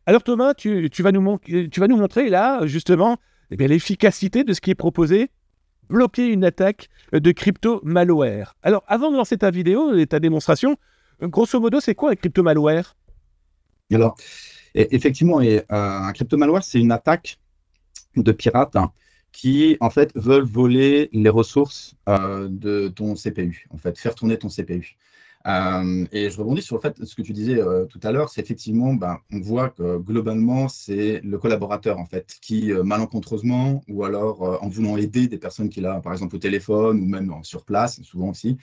Alors Thomas, tu vas nous montrer là, justement, eh bien, l'efficacité de ce qui est proposé, bloquer une attaque de crypto-malware. Alors, avant de lancer ta vidéo et ta démonstration, grosso modo, c'est quoi un crypto-malware? Alors, effectivement, un crypto-malware, c'est une attaque de pirates qui, en fait, veulent voler les ressources de ton CPU, en fait, faire tourner ton CPU. Et je rebondis sur le fait, ce que tu disais tout à l'heure, c'est effectivement, ben, on voit que globalement, c'est le collaborateur, en fait, qui, malencontreusement, ou alors en voulant aider des personnes qu'il a, par exemple, au téléphone, ou même sur place, souvent aussi,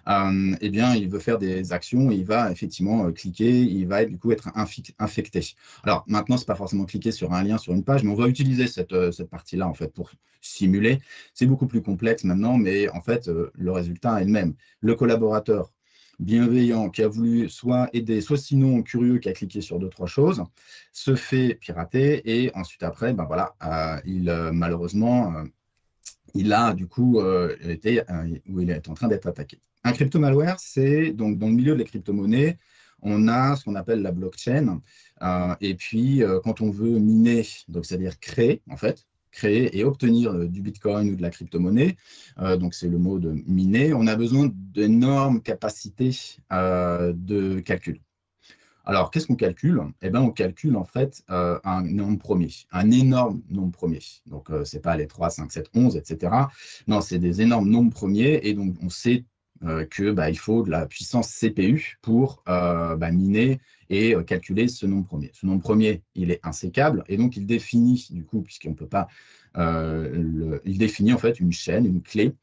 eh bien, il veut faire des actions et il va effectivement cliquer, il va du coup être infecté. Alors maintenant, c'est pas forcément cliquer sur un lien sur une page, mais on va utiliser cette partie-là en fait pour simuler. C'est beaucoup plus complexe maintenant, mais en fait, le résultat est le même. Le collaborateur bienveillant qui a voulu soit aider, soit sinon curieux qui a cliqué sur deux, trois choses, se fait pirater et ensuite après, ben voilà, il malheureusement il a du coup où il est en train d'être attaqué. Un crypto-malware, c'est donc dans le milieu de la crypto-monnaie, on a ce qu'on appelle la blockchain. Et puis, quand on veut miner, donc c'est-à-dire créer, en fait, créer et obtenir du Bitcoin ou de la crypto-monnaie, donc c'est le mot de miner, on a besoin d'énormes capacités de calcul. Alors, qu'est-ce qu'on calcule? Eh bien, on calcule en fait un nombre premier, un énorme nombre premier. Donc, ce n'est pas les 3, 5, 7, 11, etc. Non, c'est des énormes nombres premiers. Et donc, on sait que il faut de la puissance CPU pour miner et calculer ce nombre premier. Ce nombre premier, il est insécable. Et donc, il définit, du coup, puisqu'on ne peut pas, il définit en fait une chaîne, une clé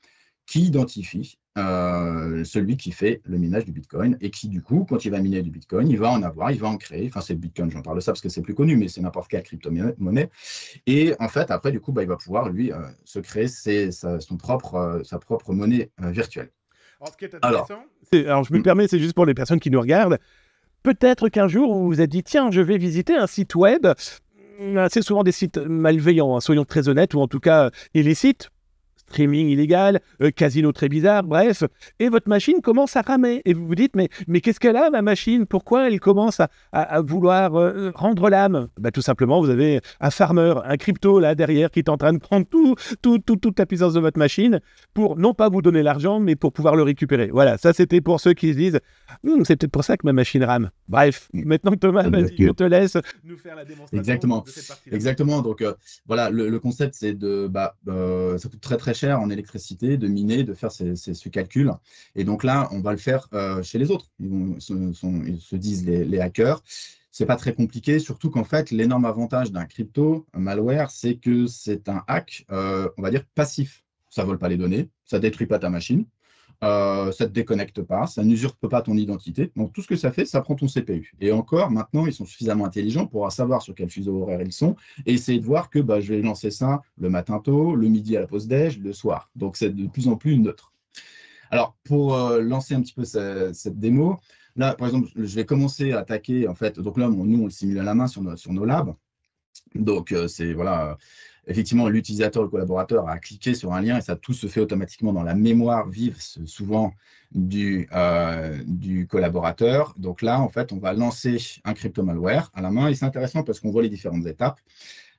qui identifie celui qui fait le minage du Bitcoin et qui, du coup, quand il va miner du Bitcoin, il va en avoir, il va en créer. Enfin, c'est le Bitcoin, j'en parle de ça parce que c'est plus connu, mais c'est n'importe quelle crypto-monnaie. Et en fait, après, du coup, il va pouvoir, lui, se créer sa propre monnaie virtuelle. Alors, ce qui est Alors, intéressant, alors je me hmm, permets, c'est juste pour les personnes qui nous regardent, peut-être qu'un jour, vous vous êtes dit, tiens, je vais visiter un site web, c'est souvent des sites malveillants, hein, soyons très honnêtes, ou en tout cas illicites, streaming illégal, casino très bizarre, bref, et votre machine commence à ramer. Et vous vous dites, mais qu'est-ce qu'elle a, ma machine? Pourquoi elle commence à vouloir rendre l'âme? Bah, tout simplement, vous avez un farmer, un crypto là derrière qui est en train de prendre toute la puissance de votre machine pour non pas vous donner l'argent, mais pour pouvoir le récupérer. Voilà, ça c'était pour ceux qui se disent, c'est peut-être pour ça que ma machine rame. Bref, maintenant Thomas, vas-y, je te laisse nous faire la démonstration exactement. de cette partie-là. Exactement. Donc, voilà, le concept, c'est ça coûte très, très cher en électricité de miner, de faire ce calcul. Et donc là, on va le faire chez les autres. Ils se disent les hackers. C'est pas très compliqué, surtout qu'en fait, l'énorme avantage d'un crypto, un malware, c'est que c'est un hack, on va dire, passif. Ça vole pas les données, ça détruit pas ta machine. Ça ne te déconnecte pas, ça n'usurpe pas ton identité. Donc, tout ce que ça fait, ça prend ton CPU. Et encore, maintenant, ils sont suffisamment intelligents pour savoir sur quel fuseau horaire ils sont et essayer de voir que je vais lancer ça le matin tôt, le midi à la pause déj, le soir. Donc, c'est de plus en plus neutre. Alors, pour lancer un petit peu cette démo, là, par exemple, je vais commencer à attaquer, en fait, donc là, nous, on le simule à la main sur nos labs. Donc, c'est voilà, effectivement, l'utilisateur, le collaborateur a cliqué sur un lien et ça tout se fait automatiquement dans la mémoire vive, souvent du collaborateur. Donc là, en fait, on va lancer un crypto-malware à la main et c'est intéressant parce qu'on voit les différentes étapes.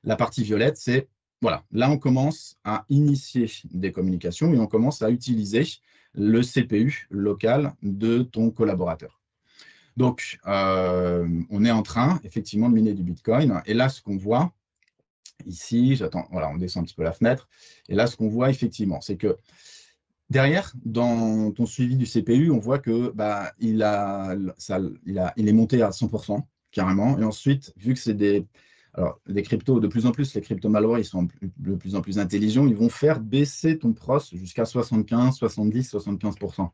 La partie violette, c'est voilà, là, on commence à initier des communications et on commence à utiliser le CPU local de ton collaborateur. Donc, on est en train, effectivement, de miner du Bitcoin. Et là, ce qu'on voit, ici, j'attends, voilà, on descend un petit peu la fenêtre. Et là, ce qu'on voit effectivement, c'est que derrière, dans ton suivi du CPU, on voit que il est monté à 100%, carrément. Et ensuite, vu que c'est des cryptos, de plus en plus, les crypto-malwares, ils sont de plus en plus intelligents, ils vont faire baisser ton pros jusqu'à 75, 70, 75%.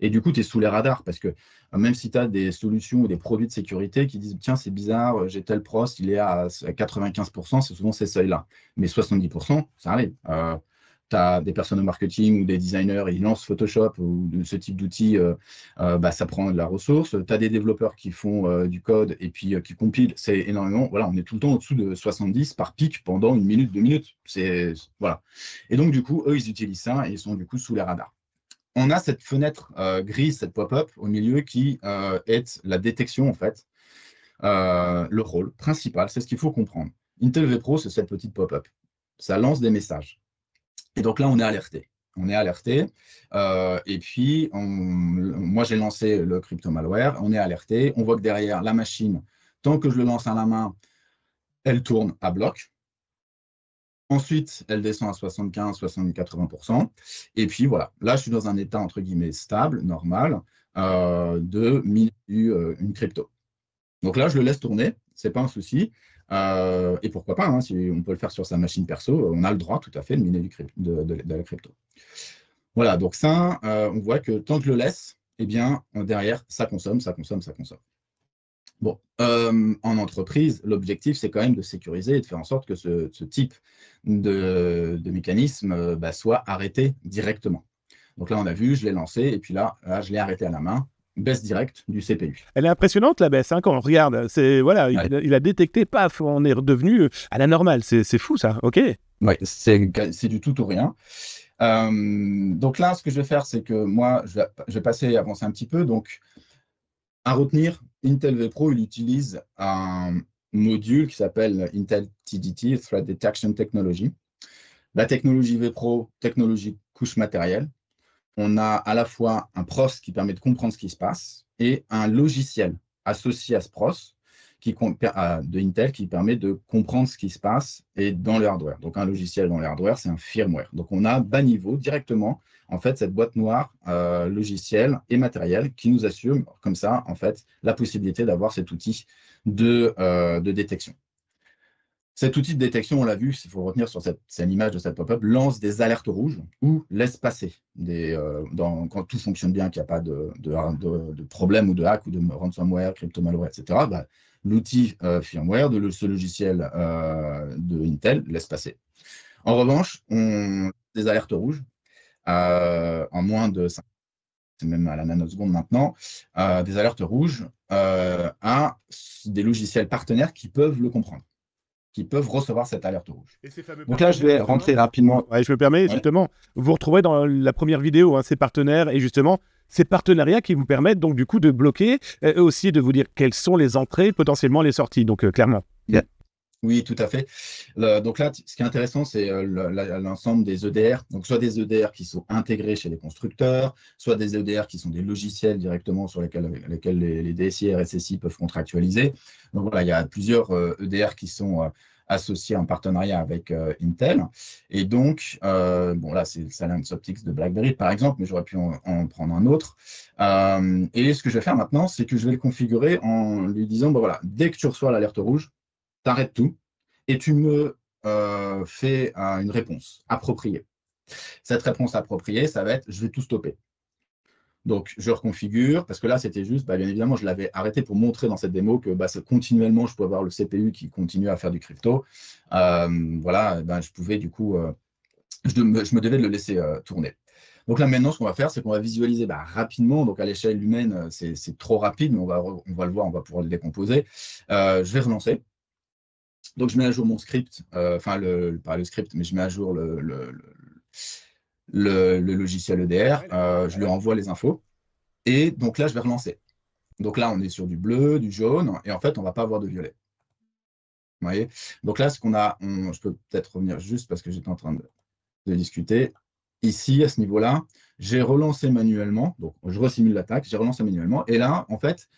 Et du coup, tu es sous les radars parce que même si tu as des solutions ou des produits de sécurité qui disent tiens, c'est bizarre, j'ai tel pros, il est à 95%, c'est souvent ces seuils-là. Mais 70%, ça arrive. Tu as des personnes au marketing ou des designers, ils lancent Photoshop ou ce type d'outils, ça prend de la ressource. Tu as des développeurs qui font du code et puis qui compilent, c'est énormément. Voilà, on est tout le temps au-dessous de 70 par pic pendant une minute, 2 minutes. Voilà. Et donc, du coup, eux, ils utilisent ça et ils sont du coup sous les radars. On a cette fenêtre grise, cette pop-up au milieu qui est la détection en fait. le rôle principal, c'est ce qu'il faut comprendre. Intel vPro, c'est cette petite pop-up. Ça lance des messages. Et donc là, on est alerté. On est alerté. Et puis, moi, j'ai lancé le crypto malware. On est alerté. On voit que derrière la machine, tant que je le lance à la main, elle tourne à bloc. Ensuite, elle descend à 75, 70, 80%. Et puis voilà, là, je suis dans un état entre guillemets stable, normal, de miner une crypto. Donc là, je le laisse tourner, c'est pas un souci. Et pourquoi pas, hein, si on peut le faire sur sa machine perso, on a le droit tout à fait de miner de la crypto. Voilà, donc ça, on voit que tant que je le laisse, eh bien, derrière, ça consomme, ça consomme, ça consomme. Bon, en entreprise, l'objectif, c'est quand même de sécuriser et de faire en sorte que ce type de mécanisme soit arrêté directement. Donc là, on a vu, je l'ai lancé, et puis là, je l'ai arrêté à la main, baisse directe du CPU. Elle est impressionnante, la baisse, hein, quand on regarde. Voilà, Ouais. il a détecté, paf, on est redevenu à la normale. C'est fou, ça, ok. Oui, c'est du tout ou rien. Donc là, ce que je vais faire, c'est que moi, je vais passer, avancer un petit peu. Donc, à retenir, Intel vPro, il utilise un module qui s'appelle Intel TDT, Threat Detection Technology. La technologie vPro, technologie couche matérielle. On a à la fois un pros qui permet de comprendre ce qui se passe et un logiciel associé à ce pros de Intel qui permet de comprendre ce qui se passe et dans le hardware. Donc un logiciel dans le hardware, c'est un firmware. Donc on a bas niveau directement en fait cette boîte noire logicielle et matériel qui nous assure comme ça en fait la possibilité d'avoir cet outil de détection. Cet outil de détection, on l'a vu, il faut retenir sur cette image de cette pop-up, lance des alertes rouges ou laisse passer quand tout fonctionne bien, qu'il n'y a pas de problème ou de hack ou de ransomware, crypto malware, etc. L'outil firmware de ce logiciel de Intel laisse passer. En revanche, on a des alertes rouges en moins de 5, c'est même à la nanoseconde maintenant, des alertes rouges à des logiciels partenaires qui peuvent le comprendre, qui peuvent recevoir cette alerte rouge. Et ces fameux Donc là, je vais rentrer rapidement. Ouais, je me permets, Ouais. justement, vous retrouvez dans la première vidéo, hein, ces partenaires et justement ces partenariats qui vous permettent donc du coup de bloquer, aussi de vous dire quelles sont les entrées, potentiellement les sorties, donc clairement. Oui, tout à fait. Donc là, ce qui est intéressant, c'est l'ensemble des EDR. Donc, soit des EDR qui sont intégrés chez les constructeurs, soit des EDR qui sont des logiciels directement sur lesquels les DSI et RSSI peuvent contractualiser. Donc voilà, il y a plusieurs EDR qui sont associés en partenariat avec Intel. Et donc, bon là, c'est le Silence Optics de BlackBerry, par exemple, mais j'aurais pu en prendre un autre. Et ce que je vais faire maintenant, c'est que je vais le configurer en lui disant, bon, voilà, dès que tu reçois l'alerte rouge, t'arrêtes tout et tu me fais une réponse appropriée. Cette réponse appropriée, ça va être je vais tout stopper. Donc, je reconfigure, parce que là, c'était juste, bien évidemment, je l'avais arrêté pour montrer dans cette démo que continuellement, je pouvais avoir le CPU qui continue à faire du crypto. Voilà, je pouvais du coup, je me devais de le laisser tourner. Donc là, maintenant, ce qu'on va faire, c'est qu'on va visualiser rapidement. Donc, à l'échelle humaine, c'est trop rapide, mais on va le voir, on va pouvoir le décomposer. Je vais relancer. Donc, je mets à jour mon script, pas le script, mais je mets à jour le logiciel EDR, je lui renvoie les infos, et donc là, je vais relancer. Donc là, on est sur du bleu, du jaune, et en fait, on ne va pas avoir de violet. Vous voyez? Donc là, ce qu'on a, je peux peut-être revenir juste parce que j'étais en train de discuter. Ici, à ce niveau-là, j'ai relancé manuellement, donc je resimule l'attaque, j'ai relancé manuellement, et là, en fait,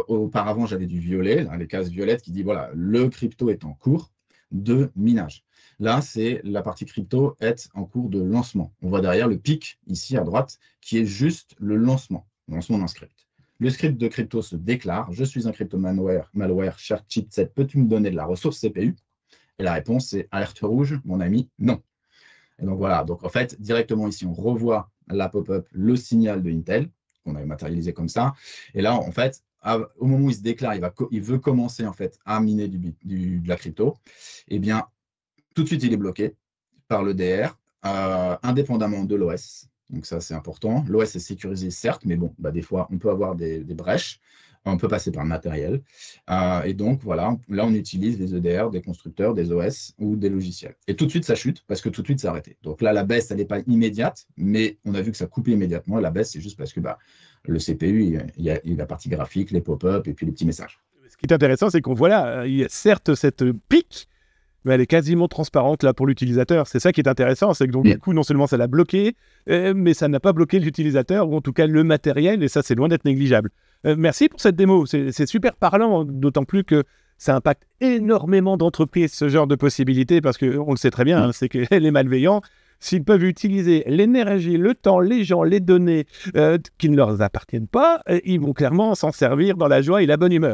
auparavant, j'avais du violet, là, les cases violettes qui disent voilà, le crypto est en cours de minage. Là, c'est la partie crypto est en cours de lancement. On voit derrière le pic ici à droite qui est juste le lancement d'un script. Le script de crypto se déclare je suis un crypto malware, cher chipset, peux-tu me donner de la ressource CPU? Et la réponse c'est alerte rouge, mon ami, non. Et donc voilà, donc en fait, directement ici, on revoit la pop-up, le signal de Intel, qu'on avait matérialisé comme ça. Et là, en fait, au moment où il se déclare, il veut commencer en fait à miner de la crypto. Eh bien, tout de suite, il est bloqué par le DR, indépendamment de l'OS. Donc ça, c'est important. L'OS est sécurisé, certes, mais bon, des fois, on peut avoir des brèches. On peut passer par le matériel. Et donc, voilà, là, on utilise des EDR, des constructeurs, des OS ou des logiciels. Et tout de suite, ça chute parce que tout de suite, c'est arrêté. Donc là, la baisse, elle n'est pas immédiate, mais on a vu que ça coupait immédiatement. La baisse, c'est juste parce que le CPU, il y a la partie graphique, les pop-up et puis les petits messages. Ce qui est intéressant, c'est qu'on voit là, il y a certes cette pique, mais elle est quasiment transparente là pour l'utilisateur. C'est ça qui est intéressant, c'est que donc, du coup, non seulement ça l'a bloqué, mais ça n'a pas bloqué l'utilisateur, ou en tout cas le matériel, et ça, c'est loin d'être négligeable. Merci pour cette démo, c'est super parlant, d'autant plus que ça impacte énormément d'entreprises, ce genre de possibilités, parce qu'on le sait très bien, c'est que les malveillants, s'ils peuvent utiliser l'énergie, le temps, les gens, les données qui ne leur appartiennent pas, ils vont clairement s'en servir dans la joie et la bonne humeur.